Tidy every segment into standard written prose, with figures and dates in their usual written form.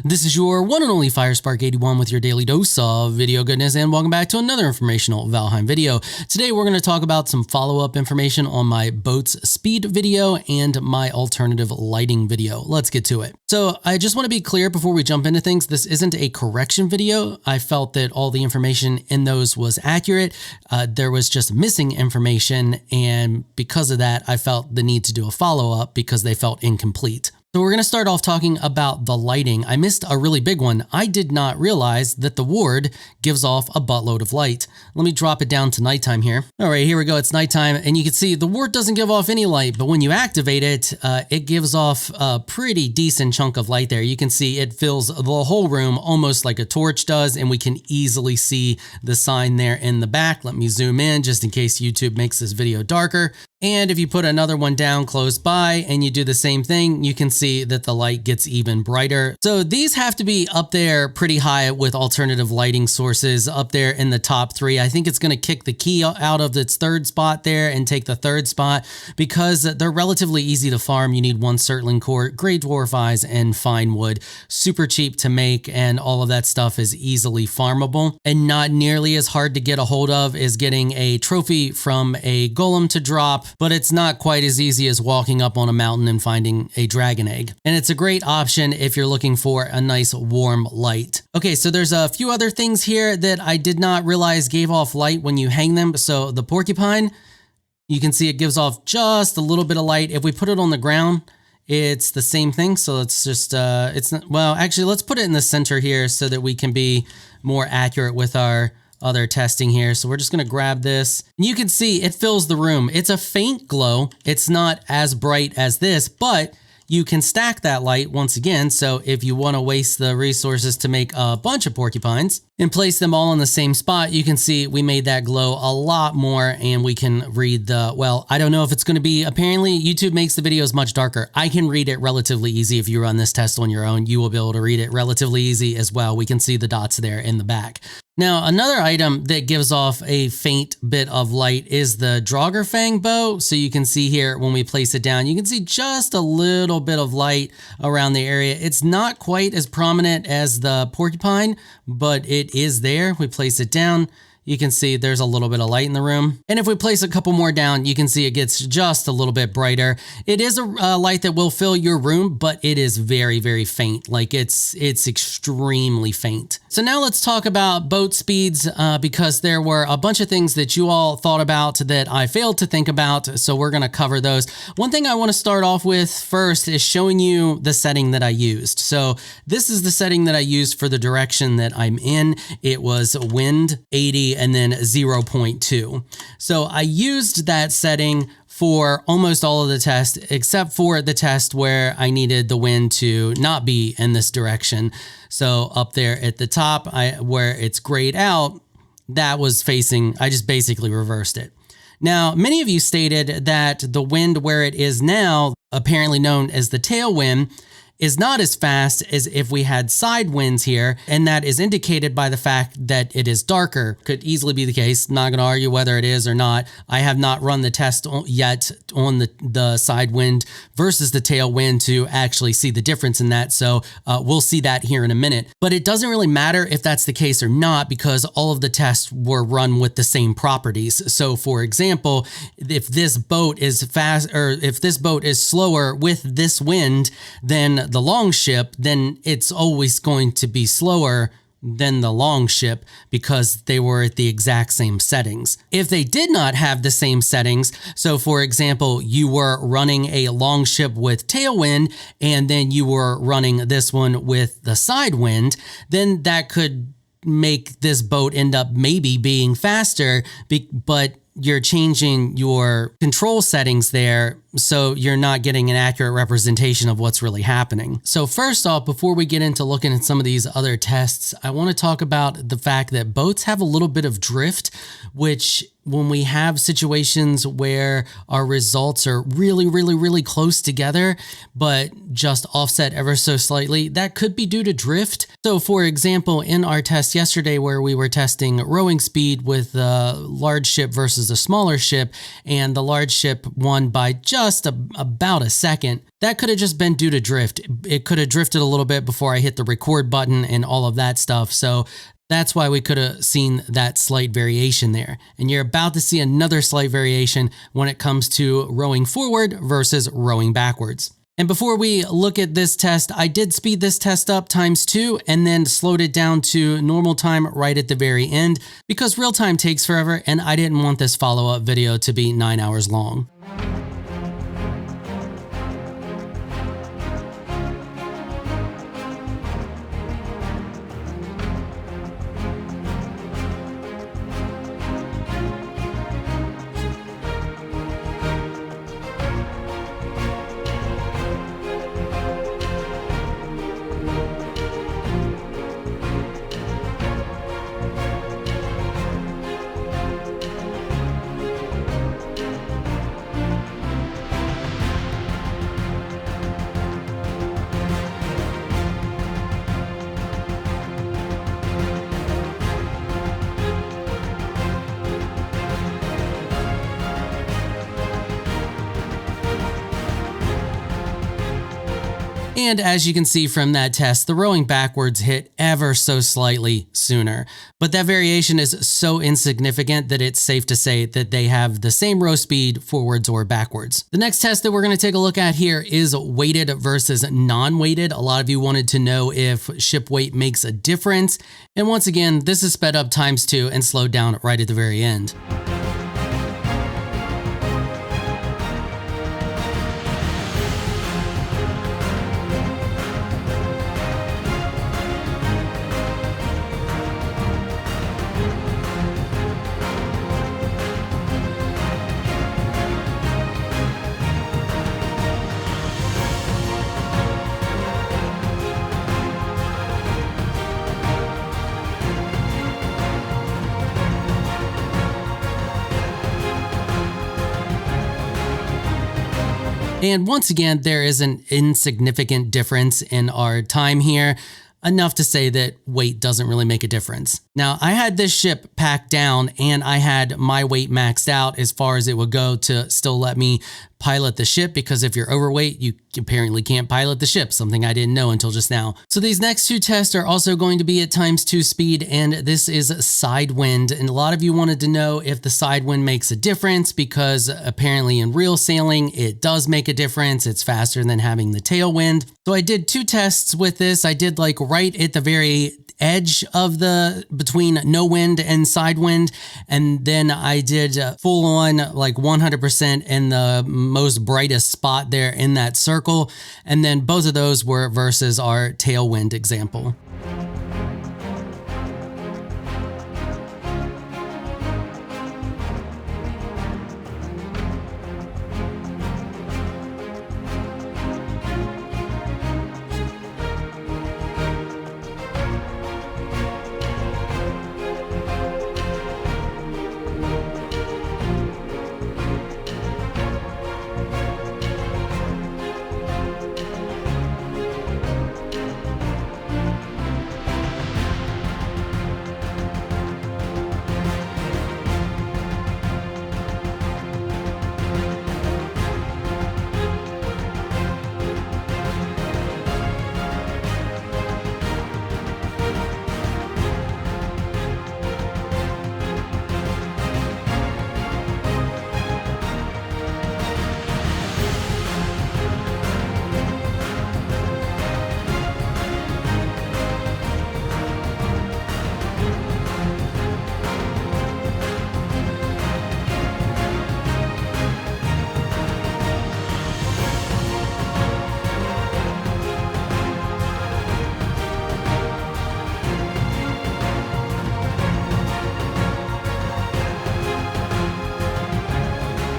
This is your one and only FireSpark81 with your daily dose of video goodness, and welcome back to another informational Valheim video. Today we're going to talk about some follow-up information on my boat's speed video and my alternative lighting video. Let's get to it. So I just want to be clear before we jump into things, this isn't a correction video. I felt that all the information in those was accurate. There was just missing information, and because of that, I felt the need to do a follow-up because they felt incomplete. So we're going to start off talking about the lighting. I missed a really big one. I did not realize that the ward gives off a buttload of light. Let me drop it down to nighttime here. All right, here we go. It's nighttime, and you can see the ward doesn't give off any light, but when you activate it, it gives off a pretty decent chunk of light there. You can see it fills the whole room almost like a torch does, and we can easily see the sign there in the back. Let me zoom in just in case YouTube makes this video darker. And if you put another one down close by and you do the same thing, you can see that the light gets even brighter. So these have to be up there pretty high with alternative lighting sources, up there in the top 3. I think it's going to kick the key out of its 3rd spot there and take the 3rd spot because they're relatively easy to farm. You need 1 Surtling core, Grey Dwarf Eyes, and Fine Wood. Super cheap to make, and all of that stuff is easily farmable. And not nearly as hard to get a hold of as getting a trophy from a golem to drop, but it's not quite as easy as walking up on a mountain and finding a dragon egg. And it's a great option if you're looking for a nice warm light. Okay, so there's a few other things here that I did not realize gave off light when you hang them. So the Porcupine, you can see it gives off just a little bit of light. If we put it on the ground, it's the same thing. So let's just, it's not, well, actually, let's put it in the center here so that we can be more accurate with our other testing here. So we're just going to grab this. You can see it fills the room. It's a faint glow. It's not as bright as this, but you can stack that light once again. So if you want to waste the resources to make a bunch of porcupines and place them all in the same spot, you can see we made that glow a lot more, and we can read the, well, I don't know if it's going to be, apparently YouTube makes the videos much darker. I can read it relatively easy. If you run this test on your own, you will be able to read it relatively easy as well. We can see the dots there in the back. Now, another item that gives off a faint bit of light is the draugr fang bow. So you can see here when we place it down, you can see just a little bit of light around the area. It's not quite as prominent as the porcupine, but it is there. We place it down. You can see there's a little bit of light in the room. And if we place a couple more down, you can see it gets just a little bit brighter. It is a light that will fill your room, but it is very, very faint. Like it's extremely faint. So now let's talk about boat speeds because there were a bunch of things that you all thought about that I failed to think about. So we're going to cover those. One thing I want to start off with first is showing you the setting that I used. So this is the setting that I used for the direction that I'm in. It was wind 80 and then 0.2. So I used that setting for almost all of the tests, except for the test where I needed the wind to not be in this direction. So up there at the top, where it's grayed out, that was facing, I just basically reversed it. Now, many of you stated that the wind where it is now, apparently known as the tailwind, is not as fast as if we had side winds here, and that is indicated by the fact that it is darker. Could easily be the case. Not going to argue whether it is or not. I have not run the test yet on the side wind versus the tailwind to actually see the difference in that, so we'll see that here in a minute. But it doesn't really matter if that's the case or not because all of the tests were run with the same properties. So for example, if this boat is fast, or if this boat is slower with this wind than the long ship, then it's always going to be slower than the long ship because they were at the exact same settings. If they did not have the same settings, so for example, you were running a long ship with tailwind and then you were running this one with the side wind, then that could make this boat end up maybe being faster, but you're changing your control settings there, so you're not getting an accurate representation of what's really happening. So first off, before we get into looking at some of these other tests, I want to talk about the fact that boats have a little bit of drift, which when we have situations where our results are really close together, but just offset ever so slightly, that could be due to drift. So for example, in our test yesterday where we were testing rowing speed with a large ship versus a smaller ship, and the large ship won by just just about a second. That could have just been due to drift. It could have drifted a little bit before I hit the record button and all of that stuff. So that's why we could have seen that slight variation there. And you're about to see another slight variation when it comes to rowing forward versus rowing backwards. And before we look at this test, I did speed this test up ×2 and then slowed it down to normal time right at the very end because real time takes forever and I didn't want this follow-up video to be 9 hours long. And as you can see from that test, the rowing backwards hit ever so slightly sooner. But that variation is so insignificant that it's safe to say that they have the same row speed forwards or backwards. The next test that we're going to take a look at here is weighted versus non-weighted. A lot of you wanted to know if ship weight makes a difference. And once again, this is sped up ×2 and slowed down right at the very end. And once again, there is an insignificant difference in our time here, enough to say that weight doesn't really make a difference. Now, I had this ship packed down and I had my weight maxed out as far as it would go to still let me pilot the ship, because if you're overweight, you apparently can't pilot the ship, something I didn't know until just now. So these next two tests are also going to be at ×2 speed, and this is side wind. And a lot of you wanted to know if the side wind makes a difference, because apparently in real sailing, it does make a difference. It's faster than having the tailwind. So I did two tests with this. I did like right at the very edge of the between no wind and side wind, and then I did full on like 100% in the most brightest spot there in that circle, and then both of those were versus our tailwind example.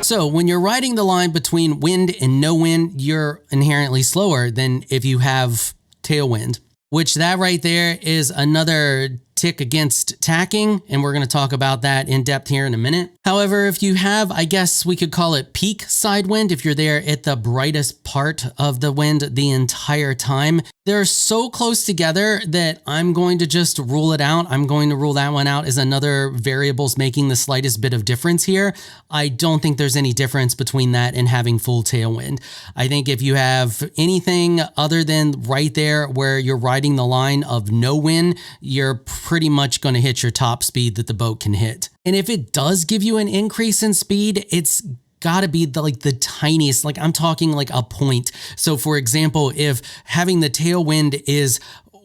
So when you're riding the line between wind and no wind, you're inherently slower than if you have tailwind, which that right there is another tick against tacking, and we're going to talk about that in depth here in a minute. However, if you have, I guess we could call it peak side wind, if you're there at the brightest part of the wind the entire time, they're so close together that I'm going to just rule it out. I'm going to rule that one out as another variable's making the slightest bit of difference here. I don't think there's any difference between that and having full tailwind. I think if you have anything other than right there where you're riding the line of no wind, you're pretty much going to hit your top speed that the boat can hit. And if it does give you an increase in speed, it's got to be the tiniest, like I'm talking like a point. So for example, if having the tailwind is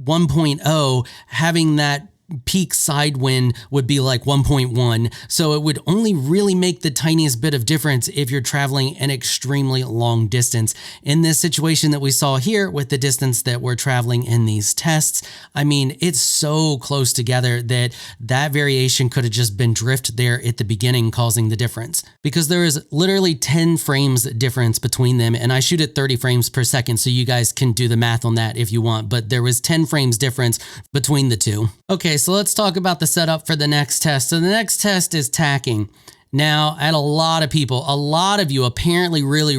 1.0, having that peak side wind would be like 1.1. So it would only really make the tiniest bit of difference if you're traveling an extremely long distance. In this situation that we saw here with the distance that we're traveling in these tests, I mean, it's so close together that that variation could have just been drift there at the beginning, causing the difference, because there is literally 10 frames difference between them. And I shoot at 30 frames per second. So you guys can do the math on that if you want, but there was 10 frames difference between the two. Okay, so let's talk about the setup for the next test. So the next test is tacking. Now, I had a lot of you apparently really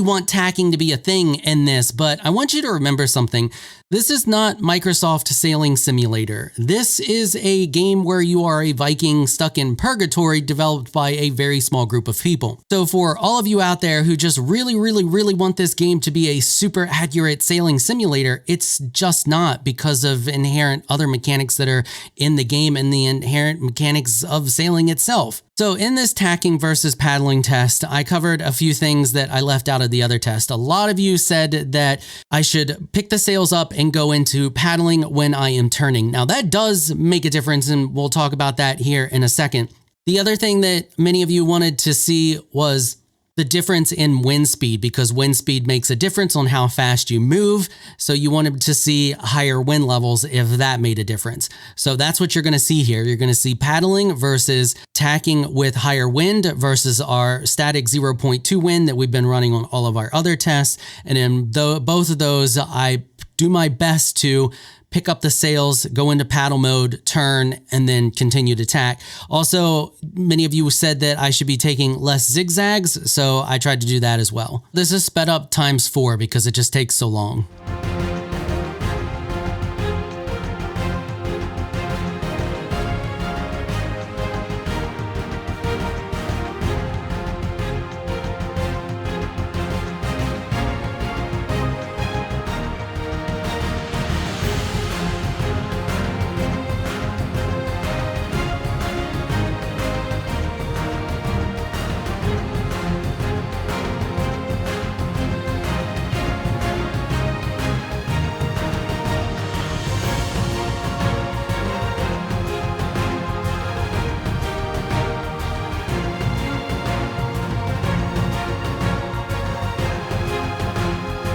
want tacking to be a thing in this, but I want you to remember something. This is not Microsoft Sailing Simulator. This is a game where you are a Viking stuck in purgatory developed by a very small group of people. So for all of you out there who just really want this game to be a super accurate sailing simulator, it's just not, because of inherent other mechanics that are in the game and the inherent mechanics of sailing itself. So in this tacking versus paddling test, I covered a few things that I left out of the other test. A lot of you said that I should pick the sails up and go into paddling when I am turning. Now that does make a difference, and we'll talk about that here in a second. The other thing that many of you wanted to see was the difference in wind speed, because wind speed makes a difference on how fast you move. So you wanted to see higher wind levels if that made a difference. So that's what you're going to see here. You're going to see paddling versus tacking with higher wind versus our static 0.2 wind that we've been running on all of our other tests. And in both of those, I do my best to pick up the sails, go into paddle mode, turn, and then continue to tack. Also, many of you said that I should be taking less zigzags, so I tried to do that as well. This is sped up ×4 because it just takes so long.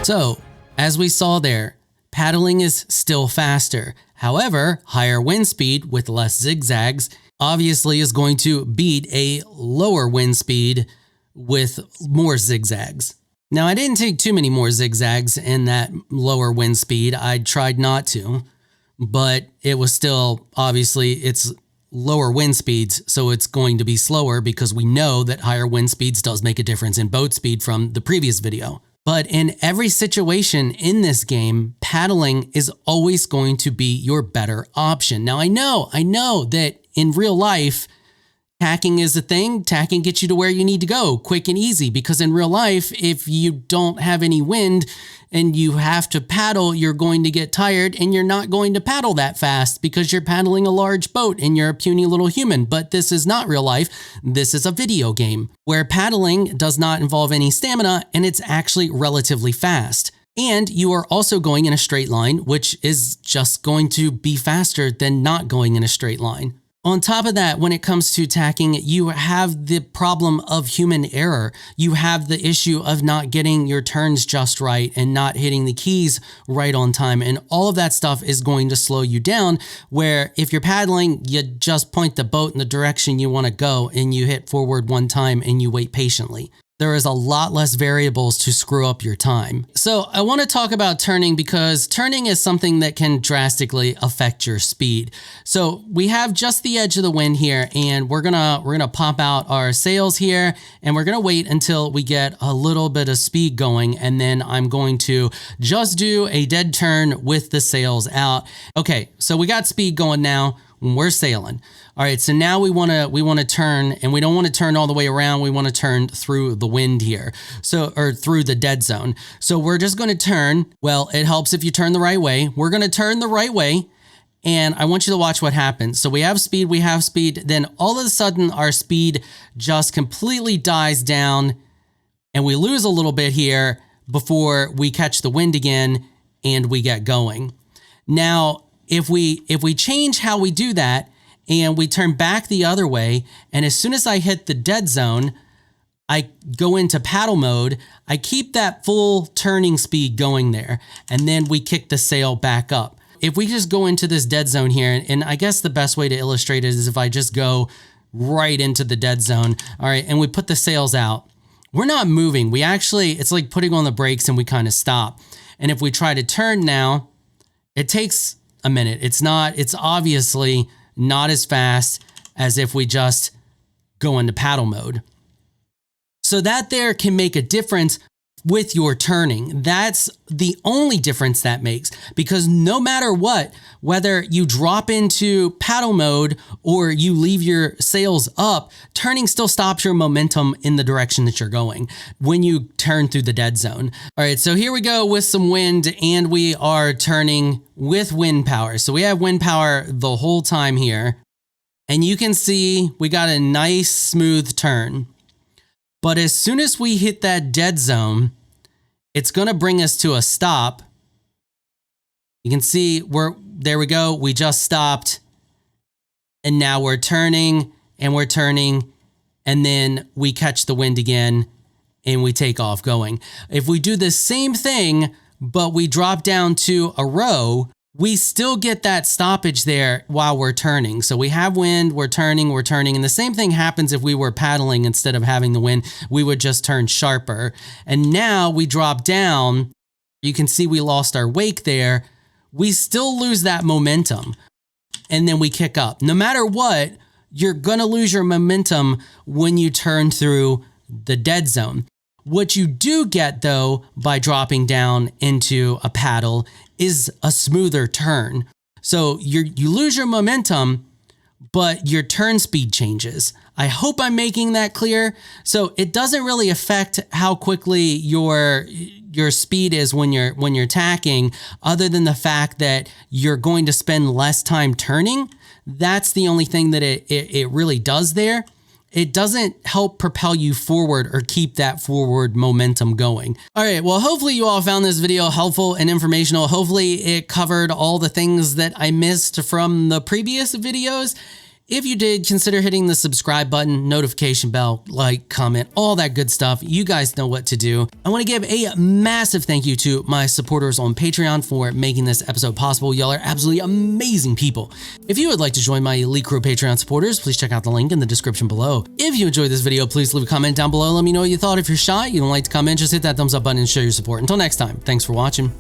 So, as we saw there, paddling is still faster. However, higher wind speed with less zigzags obviously is going to beat a lower wind speed with more zigzags. Now, I didn't take too many more zigzags in that lower wind speed. I tried not to, but it was still, obviously, it's lower wind speeds, so it's going to be slower because we know that higher wind speeds does make a difference in boat speed from the previous video. But in every situation in this game, paddling is always going to be your better option. Now, I know that in real life, tacking is a thing. Tacking gets you to where you need to go quick and easy, because in real life, if you don't have any wind and you have to paddle, you're going to get tired and you're not going to paddle that fast because you're paddling a large boat and you're a puny little human. But this is not real life. This is a video game where paddling does not involve any stamina and it's actually relatively fast. And you are also going in a straight line, which is just going to be faster than not going in a straight line. On top of that, when it comes to tacking, you have the problem of human error. You have the issue of not getting your turns just right and not hitting the keys right on time. And all of that stuff is going to slow you down, where if you're paddling, you just point the boat in the direction you want to go and you hit forward one time and you wait patiently. there is a lot less variables to screw up your time. So I want to talk about turning because turning is something that can drastically affect your speed. So we have just the edge of the wind here, and we're gonna pop out our sails here, and we're gonna wait until we get a little bit of speed going, and then I'm going to just do a dead turn with the sails out. Okay, so we got speed going now. We're sailing. All right, so now we want to turn, and we don't want to turn all the way around. We want to turn through the wind here, or through the dead zone. So we're just going to turn. Well, it helps if you turn the right way. We're going to turn the right way, and I want you to watch what happens. So we have speed, then all of a sudden our speed just completely dies down, and we lose a little bit here before we catch the wind again and we get going. Now, if we change how we do that and we turn back the other way, and as soon as I hit the dead zone, I go into paddle mode, I keep that full turning speed going there, and then we kick the sail back up. If we just go into this dead zone here, and I guess the best way to illustrate it is if I just go right into the dead zone, all right, and we put the sails out, we're not moving. We actually, it's like putting on the brakes and we kind of stop. And if we try to turn now, it takes a minute. It's obviously not as fast as if we just go into paddle mode. So that there can make a difference with your turning. That's the only difference that makes, because no matter what, whether you drop into paddle mode or you leave your sails up, turning still stops your momentum in the direction that you're going when you turn through the dead zone. All right, so here we go with some wind, and we are turning with wind power. So we have wind power the whole time here, and you can see we got a nice smooth turn. But as soon as we hit that dead zone, it's going to bring us to a stop. You can see there we go. We just stopped. And now we're turning and we're turning, and then we catch the wind again and we take off going. If we do the same thing, but we drop down to a row, we still get that stoppage there while we're turning. So we have wind, we're turning, and the same thing happens if we were paddling instead of having the wind. We would just turn sharper. And now we drop down. You can see we lost our wake there. We still lose that momentum, and then we kick up. No matter what, you're gonna lose your momentum when you turn through the dead zone. What you do get, though, by dropping down into a paddle is a smoother turn. So you lose your momentum, but your turn speed changes. I hope I'm making that clear. So it doesn't really affect how quickly your speed is when you're tacking, other than the fact that you're going to spend less time turning. That's the only thing that it really does there. It doesn't help propel you forward or keep that forward momentum going. All right, well, hopefully you all found this video helpful and informational. Hopefully it covered all the things that I missed from the previous videos. If you did, consider hitting the subscribe button, notification bell, like, comment, all that good stuff. You guys know what to do. I want to give a massive thank you to my supporters on Patreon for making this episode possible. Y'all are absolutely amazing people. If you would like to join my Elite Crew Patreon supporters, please check out the link in the description below. If you enjoyed this video, please leave a comment down below. Let me know what you thought. If you're shy, you don't like to comment, just hit that thumbs up button and show your support. Until next time, thanks for watching.